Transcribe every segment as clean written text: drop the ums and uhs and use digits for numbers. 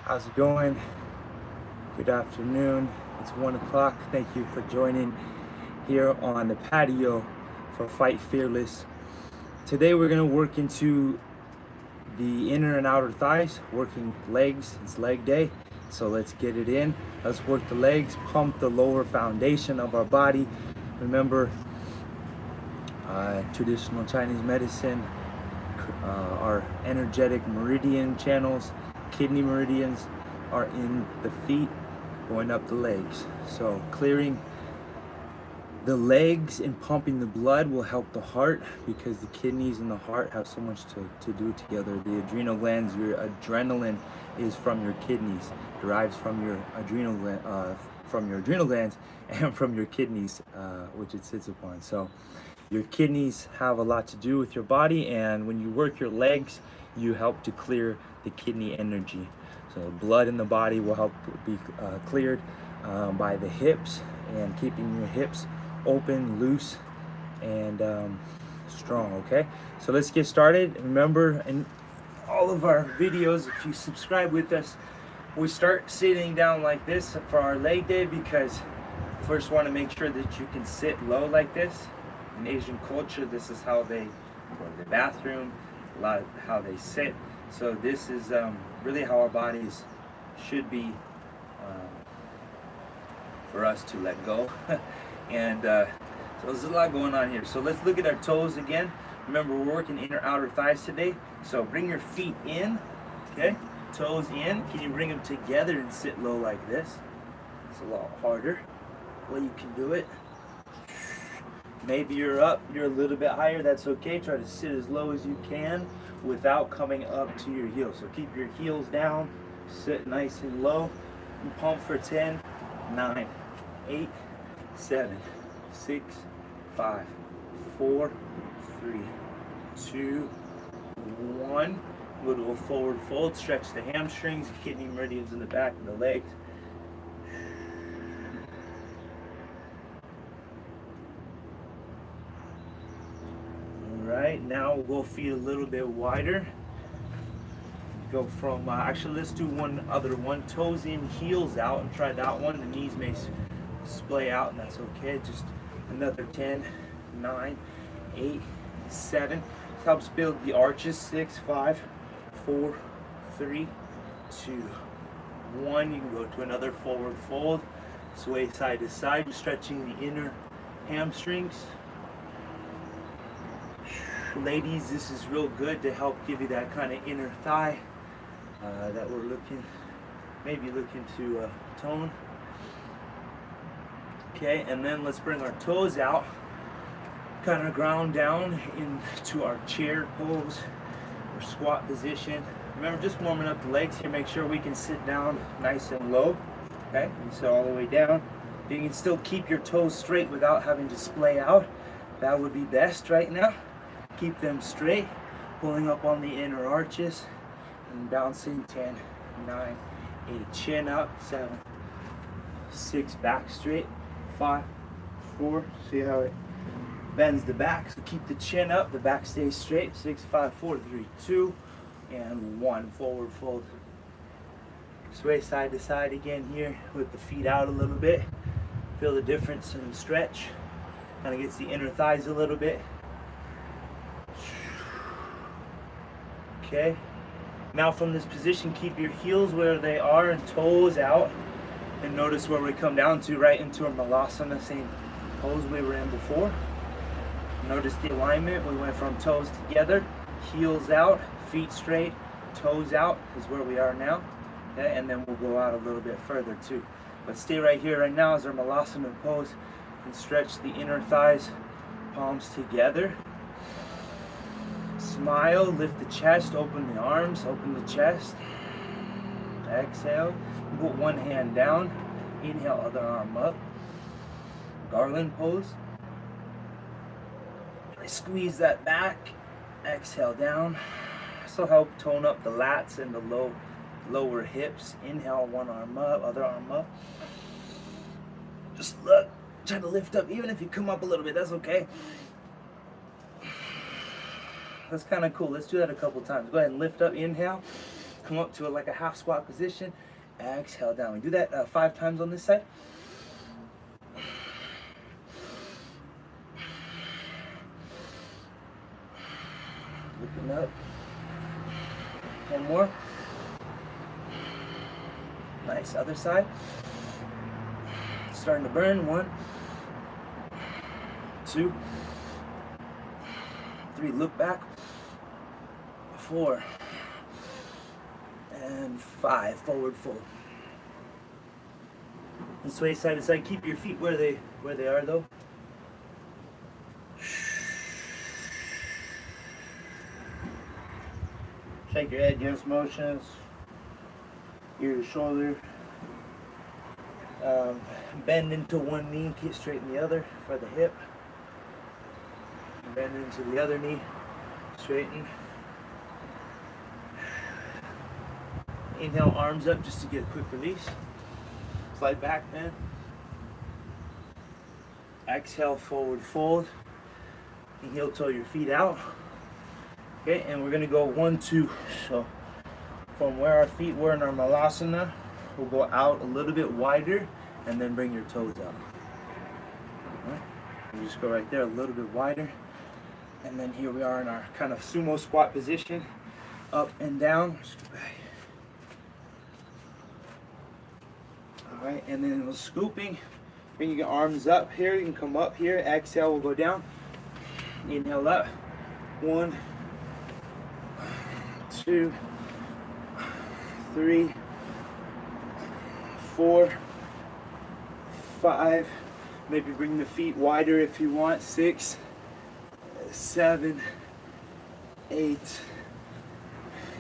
How's it going? Good afternoon. It's 1 o'clock. Thank you for joining here on the patio for Fight Fearless. Today we're going to work into the inner and outer thighs, working legs. It's leg day, so let's get it in. Let's work the legs, pump the lower foundation of our body. Remember, traditional Chinese medicine, our energetic meridian channels, kidney meridians are in the feet going up the legs. So clearing the legs and pumping the blood will help the heart, because the kidneys and the heart have so much to do together. The adrenal glands, your adrenaline is from your kidneys, derives from your adrenal glands and from your kidneys, which it sits upon. So your kidneys have a lot to do with your body, and when you work your legs, you help to clear the kidney energy. So blood in the body will help be cleared by the hips, and keeping your hips open, loose, and strong. Okay, so let's get started. Remember, in all of our videos, if you subscribe with us, we start sitting down like this for our leg day, because first want to make sure that you can sit low like this. In Asian culture, this is how they go to the bathroom, a lot of how they sit. So this is really how our bodies should be, for us to let go. And so there's a lot going on here. So let's look at our toes again. Remember, we're working inner outer thighs today. So bring your feet in, okay? Toes in. Can you bring them together and sit low like this? It's a lot harder. Well, you can do it. Maybe you're up, you're a little bit higher, that's okay. Try to sit as low as you can without coming up to your heels. So keep your heels down, sit nice and low, and pump for 10, 9, 8, 7, 6, 5, 4, 3, 2, 1. Go to a forward fold, stretch the hamstrings, kidney meridians in the back of the legs. Right, now we'll go feet a little bit wider. Go from, actually let's do one other one. Toes in, heels out, and try that one. The knees may splay out, and that's okay. Just another 10, 9, 8, 7. This helps build the arches. 6, 5, 4, 3, 2, 1. You can go to another forward fold. Sway side to side, stretching the inner hamstrings. Ladies, this is real good to help give you that kind of inner thigh that we're maybe looking to tone. Okay, and then let's bring our toes out, kind of ground down into our chair pose or squat position. Remember, just warming up the legs here. Make sure we can sit down nice and low. Okay, and sit all the way down. If you can still keep your toes straight without having to splay out, that would be best right now. Keep them straight, pulling up on the inner arches and bouncing. 10, 9, 8, chin up. 7, 6, back straight. 5, 4, see how it bends the back, so keep the chin up, the back stays straight. 6, 5, 4, 3, 2, and 1. Forward fold. Sway side to side again here with the feet out a little bit. Feel the difference in the stretch. Kind of gets the inner thighs a little bit. Okay, now from this position, keep your heels where they are and toes out, and notice where we come down to, right into a malasana, same pose we were in before. Notice the alignment. We went from toes together, heels out, feet straight, toes out is where we are now. Okay, and then we'll go out a little bit further too, but stay right here right now as our malasana pose, and stretch the inner thighs, palms together. Smile, lift the chest, open the arms, open the chest. Exhale, put one hand down. Inhale, other arm up. Garland pose. Squeeze that back. Exhale down. This will help tone up the lats and the lower hips. Inhale, one arm up, other arm up. Just look, try to lift up. Even if you come up a little bit, that's okay. That's kind of cool. Let's do that a couple times. Go ahead and lift up. Inhale. Come up to it like a half squat position. Exhale down. We do that 5 times on this side. Looking up. One more. Nice. Other side. Starting to burn. 1, 2, 3. Look back. 4 and 5. Forward fold. And sway side to side. Keep your feet where they are though. Shake your head, yes motions. Ear to shoulder. Bend into one knee, keep straighten the other for the hip. Bend into the other knee, straighten. Inhale, arms up just to get a quick release. Slide back, man. Exhale, forward fold. And heel toe your feet out. Okay, and we're gonna go 1, 2. So from where our feet were in our Malasana, we'll go out a little bit wider and then bring your toes up. All right. You just go right there a little bit wider. And then here we are in our kind of sumo squat position. Up and down. Just go back. All right, and then we're scooping. Bring your arms up here. You can come up here. Exhale, we'll go down. Inhale up. 1, 2, 3, 4, 5. Maybe bring the feet wider if you want. 6, 7, 8,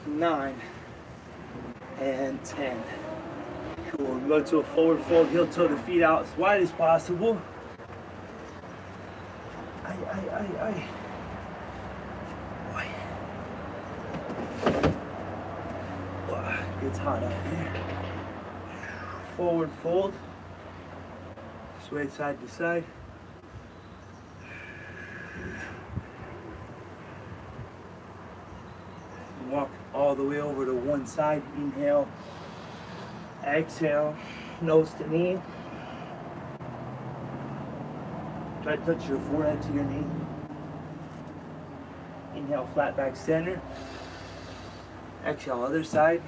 9, and 10. Cool. Go to a forward fold. Heel toe the feet out as wide as possible. Ay. It's hot out here. Forward fold. Sway side to side. Walk all the way over to one side. Inhale. Exhale. Nose to knee. Try to touch your forehead to your knee. Inhale, flat back center. Exhale, other side.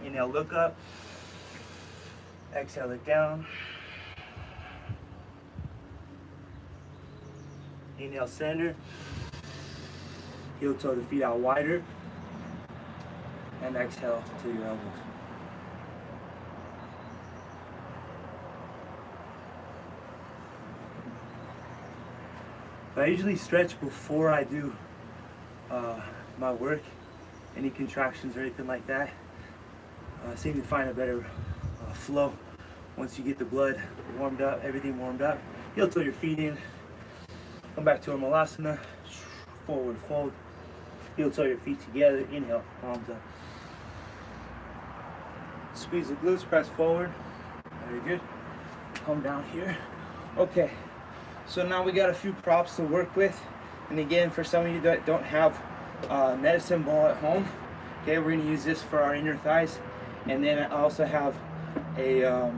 Inhale, look up. Exhale, look down. Inhale, center. Heel toe the feet out wider. And exhale to your elbows. I usually stretch before I do my work, any contractions or anything like that. Seem to find a better flow once you get the blood warmed up, everything warmed up. Heel toe your feet in. Come back to a Malasana. Forward fold. Heel toe your feet together. Inhale, palms up. Squeeze the glutes, press forward. Very good. Come down here. Okay. So now we got a few props to work with. And again, for some of you that don't have a medicine ball at home, okay, we're gonna use this for our inner thighs. And then I also have a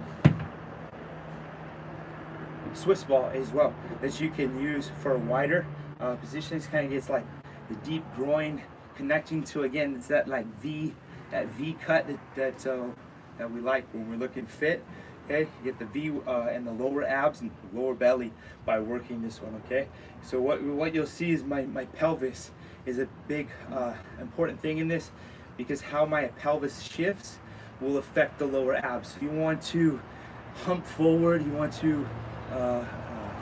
Swiss ball as well that you can use for wider positions. Kind of gets like the deep groin connecting to, again, it's that like V cut that we like when we're looking fit. Okay, you get the V and the lower abs and lower belly by working this one. Okay, so what you'll see is my pelvis is a big important thing in this, because how my pelvis shifts will affect the lower abs. You want to hump forward, you want to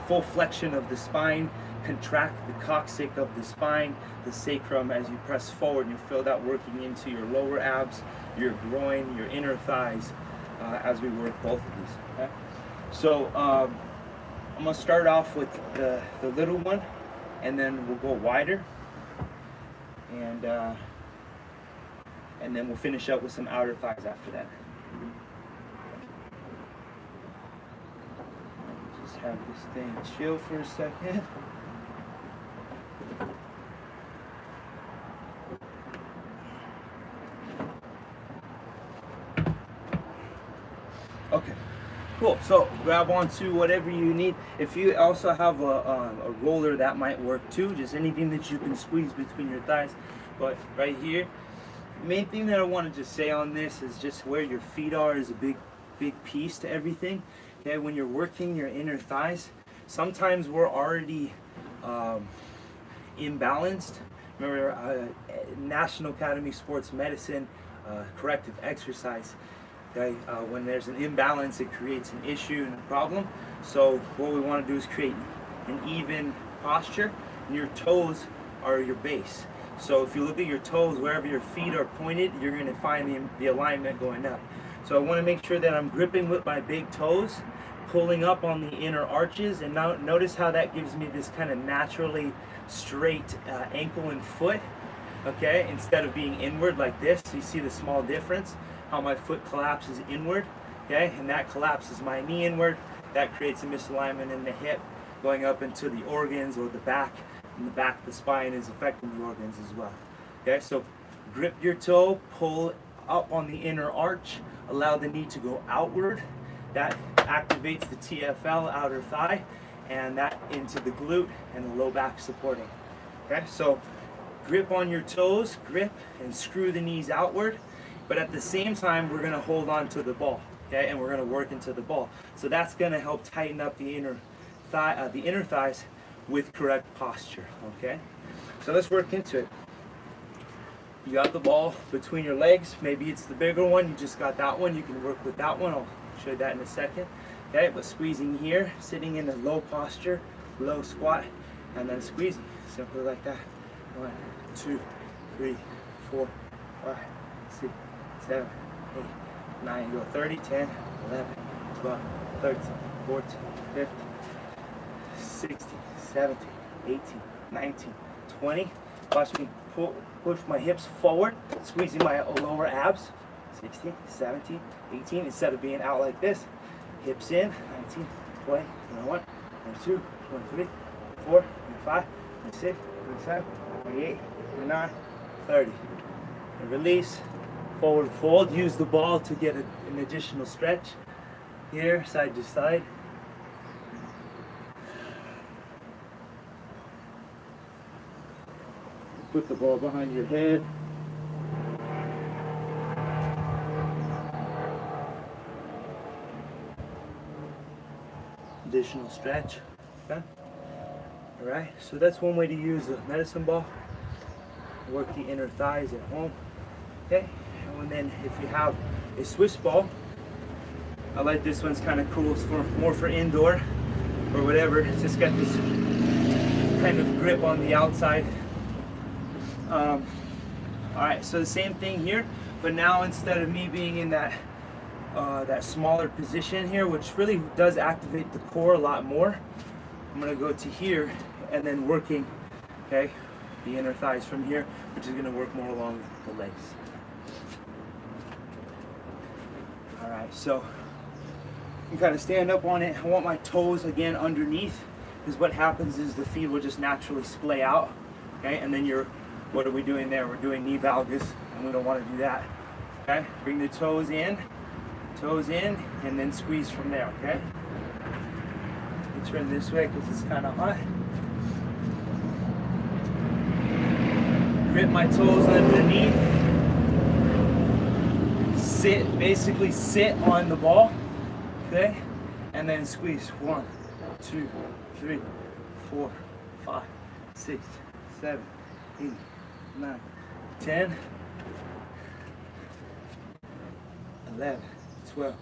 full flexion of the spine, contract the coccyx of the spine, the sacrum as you press forward. You feel that working into your lower abs, your groin, your inner thighs as we work both of these. Okay? So I'm gonna start off with the little one, and then we'll go wider, and then we'll finish up with some outer thighs after that. Just have this thing chill for a second. Cool. So grab onto whatever you need. If you also have a roller, that might work too. Just anything that you can squeeze between your thighs. But right here, main thing that I want to just say on this is just where your feet are is a big piece to everything. Okay, when you're working your inner thighs, sometimes we're already imbalanced. Remember, National Academy Sports Medicine, corrective exercise. Okay, when there's an imbalance, it creates an issue and a problem. So what we want to do is create an even posture, and your toes are your base. So if you look at your toes, wherever your feet are pointed, you're going to find the alignment going up. So I want to make sure that I'm gripping with my big toes, pulling up on the inner arches, and now notice how that gives me this kind of naturally straight ankle and foot. Okay, instead of being inward like this, you see the small difference, how my foot collapses inward. Okay, and that collapses my knee inward. That creates a misalignment in the hip, going up into the organs or the back. And the back of the spine is affecting the organs as well. Okay, so grip your toe, pull up on the inner arch, allow the knee to go outward. That activates the TFL, outer thigh, and that into the glute and the low back supporting. Okay, so grip on your toes, grip and screw the knees outward, but at the same time we're going to hold on to the ball. Okay, and we're going to work into the ball. So that's going to help tighten up the inner thighs with correct posture. Okay, so let's work into it. You got the ball between your legs. Maybe it's the bigger one. You just got that one. You can work with that one. I'll show you that in a second. Okay, but squeezing here, sitting in a low posture, low squat, and then squeezing. Simply like that. 1, 2, 3, 4, 5, 6, 7, 8, 9. Go 30, 10, 11, 12, 13, 14, 15, 16, 17, 18, 19, 20. Watch me push my hips forward, squeezing my lower abs. 16, 17, 18. Instead of being out like this, hips in. 19, 20, 21, 22, 23, 24, 25, 26, 27, 28, 29, 30. And release, forward fold. Use the ball to get an additional stretch. Here, side to side. Put the ball behind your head. Additional stretch. Okay. All right. So that's one way to use a medicine ball. Work the inner thighs at home. Okay. And then if you have a Swiss ball, I like this one's kind of cool. It's more for indoor or whatever. It's just got this kind of grip on the outside. All right, so the same thing here, but now instead of me being in that smaller position here, which really does activate the core a lot more, I'm gonna go to here and then working, okay, the inner thighs from here, which is gonna work more along the legs. All right, so you kind of stand up on it. I want my toes again underneath, because what happens is the feet will just naturally splay out, okay, and then what are we doing there? We're doing knee valgus, and we don't want to do that. Okay? Bring the toes in, and then squeeze from there, okay? You turn this way because it's kind of hot. Grip my toes underneath. Basically sit on the ball, okay? And then squeeze. 1, 2, 3, 4, 5, 6, 7, 8, 9, 10, 11, 12,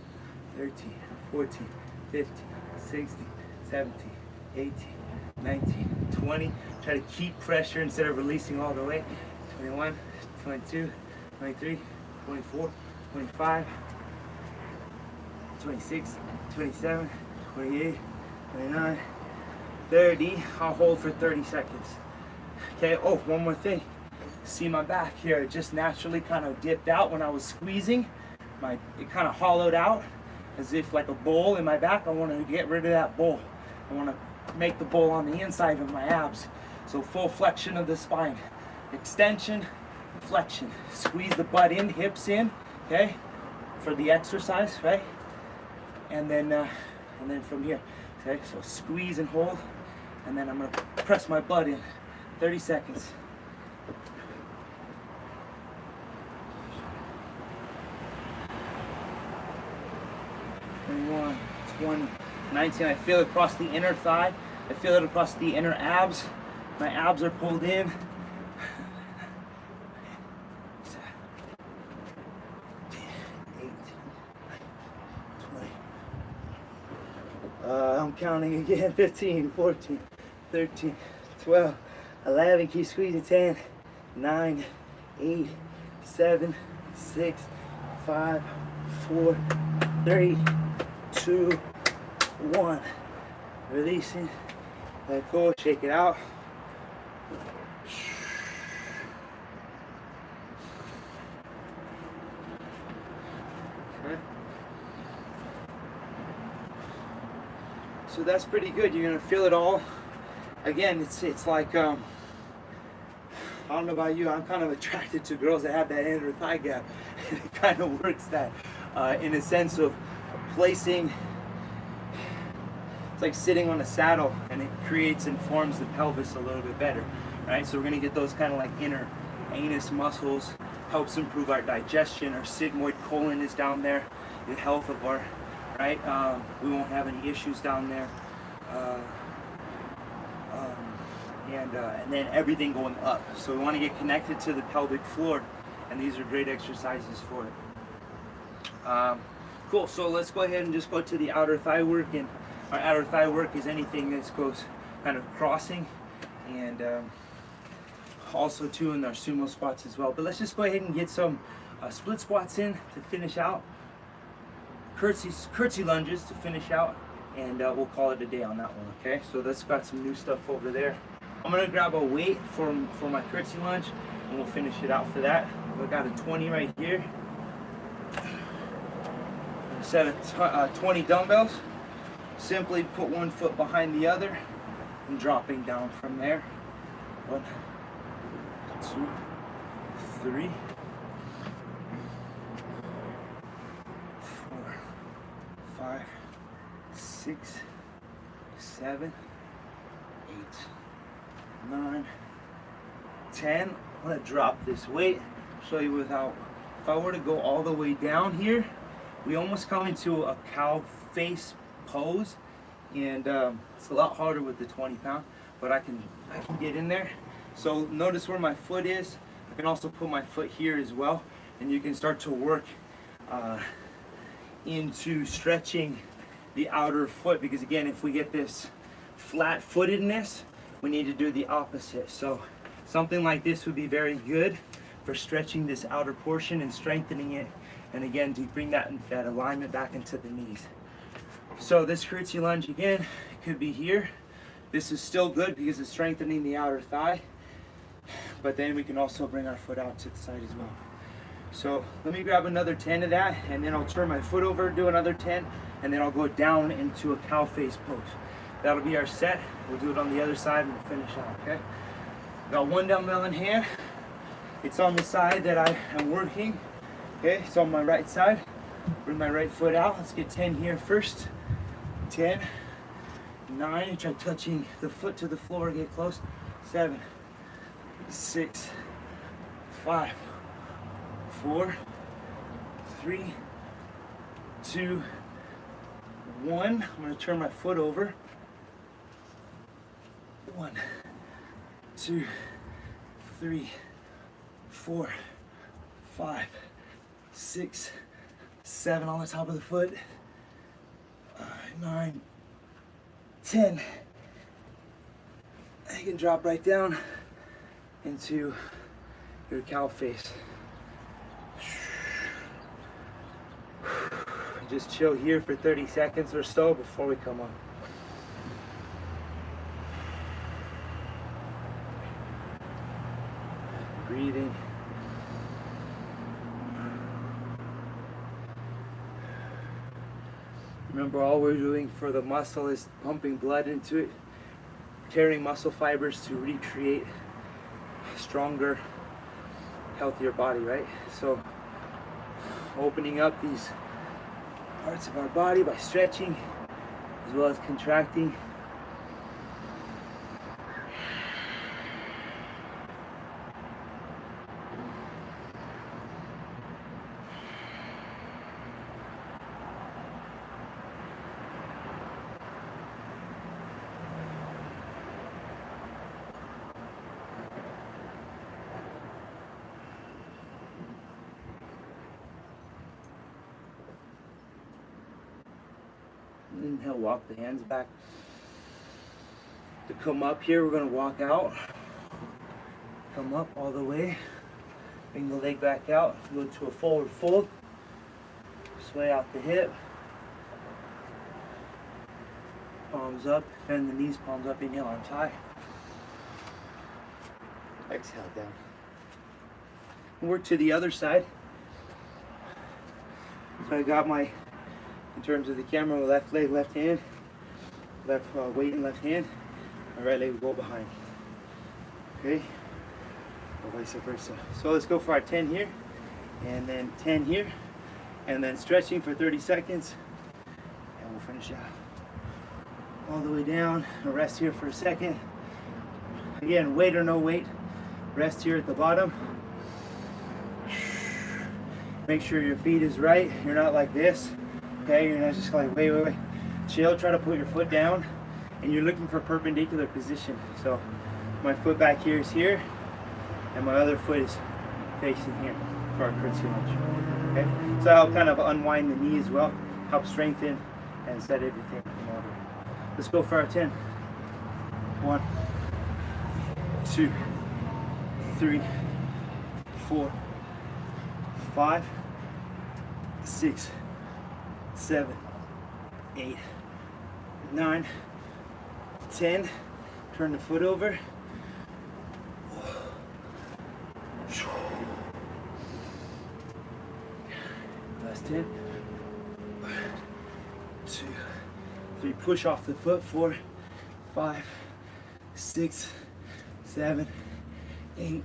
13, 14, 15, 16, 17, 18, 19, 20. Try to keep pressure instead of releasing all the way. 21, 22, 23, 24, 25, 26, 27, 28, 29, 30. I'll hold for 30 seconds. Okay, oh, one more thing. See my back here, it just naturally kind of dipped out when I was squeezing. It kind of hollowed out as if like a bowl in my back. I want to get rid of that bowl. I want to make the bowl on the inside of my abs. So full flexion of the spine. Extension, flexion. Squeeze the butt in, hips in, okay, for the exercise, right? and then from here. Okay, so squeeze and hold, and then I'm gonna press my butt in. 30 seconds. 21, 20, 19. I feel it across the inner thigh. I feel it across the inner abs. My abs are pulled in. 8, 20. I'm counting again. 15, 14, 13, 12, 11. Keep squeezing. 10, 9, 8, 7, 6, 5, 4, 3, 2, 1. Releasing. Let go. Shake it out. Okay. So that's pretty good. You're gonna feel it all. Again, it's like I don't know about you. I'm kind of attracted to girls that have that inner thigh gap. It kind of works that in a sense of placing. It's like sitting on a saddle, and it creates and forms the pelvis a little bit better, right? So we're gonna get those kind of like inner anus muscles, helps improve our digestion. Our sigmoid colon is down there, the health of our, right? We won't have any issues down there. And then everything going up. So we want to get connected to the pelvic floor, and these are great exercises for it. Cool, so let's go ahead and just go to the outer thigh work. And our outer thigh work is anything that goes kind of crossing, and also too in our sumo squats as well. But let's just go ahead and get some split squats in to finish out, curtsy lunges to finish out, and we'll call it a day on that one. Okay, so let's got some new stuff over there. I'm gonna grab a weight for my curtsy lunge, and we'll finish it out for that. We got a 20 right here. Set of 20 dumbbells. Simply put one foot behind the other and dropping down from there. 1, 2, 3, 4, 5, 6, 7, 8, 9, 10. I'm gonna drop this weight, show you without. If I were to go all the way down here, we almost come into a cow face pose, and it's a lot harder with the 20 pound, but I can get in there. So notice where my foot is. I can also put my foot here as well, and you can start to work into stretching the outer foot, because again, if we get this flat footedness, we need to do the opposite. So something like this would be very good for stretching this outer portion and strengthening it, and again to bring that alignment back into the knees. So this curtsy lunge again, it could be here. This is still good because it's strengthening the outer thigh, but then we can also bring our foot out to the side as well. So let me grab another 10 of that, and then I'll turn my foot over, do another 10, and then I'll go down into a cow face pose. That'll be our set. We'll do it on the other side and we'll finish out, okay? Got one dumbbell in hand. It's on the side that I am working, okay? It's on my right side. Bring my right foot out. Let's get 10 here first. 10, 9, try touching the foot to the floor, get close. 7, 6, 5, 4, 3, 2, 1. I'm going to turn my foot over. 1, 2, 3, 4, 5, 6, 7 on the top of the foot. 9, 10. You can drop right down into your cow face. Just chill here for 30 seconds or so before we come up. Breathing. Remember, all we're doing for the muscle is pumping blood into it, tearing muscle fibers to recreate a stronger, healthier body, right? So opening up these parts of our body by stretching as well as contracting. Inhale, walk the hands back. To come up here, we're going to walk out. Come up all the way. Bring the leg back out. Go to a forward fold. Sway out the hip. Palms up. Bend the knees, palms up. Inhale, arms high. Exhale down. Work to the other side. So I got my, in terms of the camera, left leg, left hand, left weight in left hand, my right leg will go behind. Okay, or vice versa. So let's go for our 10 here, and then 10 here, and then stretching for 30 seconds, and we'll finish out. All the way down, and rest here for a second. Again, weight or no weight, rest here at the bottom. Make sure your feet is right. You're not like this. Okay, you're not just like, wait. Chill, try to put your foot down, and you're looking for perpendicular position. So my foot back here is here, and my other foot is facing here for our curtsy lunge. Okay, so I'll kind of unwind the knee as well, help strengthen and set everything in order. Let's go for our 10. 1, 2, 3, 4, 5, 6, 7, 8, 9, 10. Turn the foot over. Last 10. 1, 2, 3. Push off the foot. 4, 5, 6, 7, 8,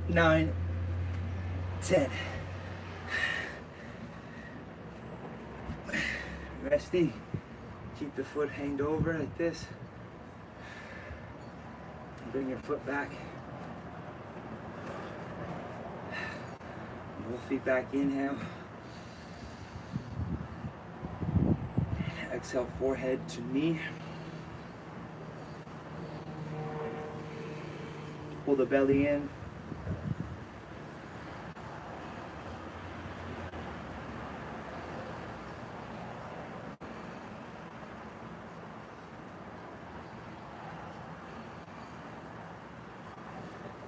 9, 10. Resting. Keep the foot hanged over like this. Bring your foot back. Both feet back. Inhale. Exhale, forehead to knee. Pull the belly in.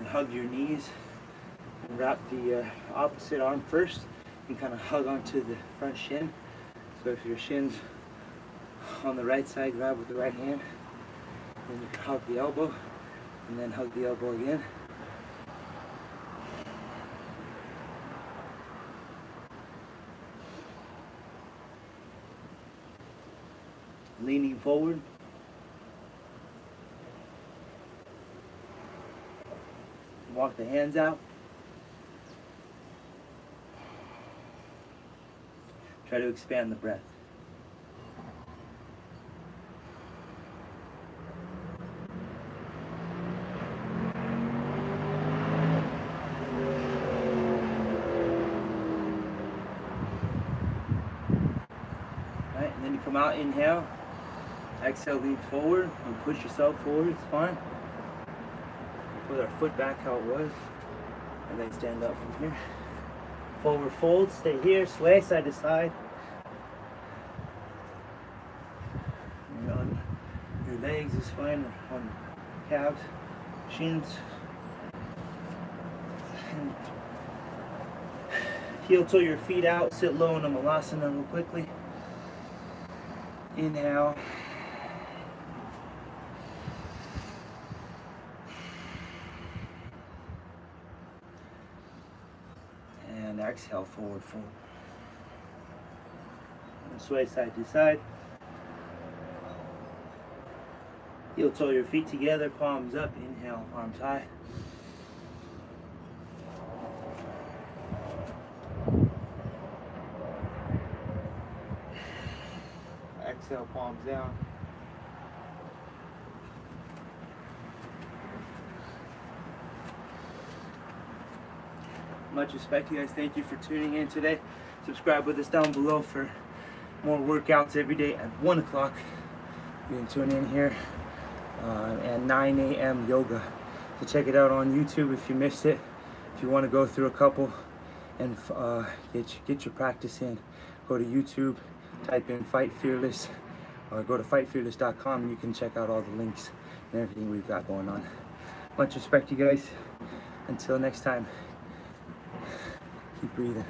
Hug your knees and wrap the opposite arm first and kind of hug onto the front shin. So if your shin's on the right side, grab with the right hand, then you can hug the elbow and then hug the elbow again. Leaning forward. Walk the hands out. Try to expand the breath. Right, and then you come out, inhale. Exhale, lean forward and push yourself forward, it's fine. Put our foot back how it was, and then stand up from here. Forward fold, stay here, sway side to side. And on your legs is fine, on calves, shins. And heel toe your feet out, sit low in a malasana real quickly. Inhale. And exhale, forward fold. And sway side to side. Heel toe your feet together, palms up. Inhale, arms high. Exhale, palms down. Much respect, you guys. Thank you for tuning in today. Subscribe with us down below for more workouts every day at 1 o'clock. You can tune in here at 9 a.m. yoga. So check it out on YouTube if you missed it. If you want to go through a couple and get your practice in, go to YouTube, type in Fight Fearless, or go to fightfearless.com and you can check out all the links and everything we've got going on. Much respect, you guys. Until next time, keep breathing.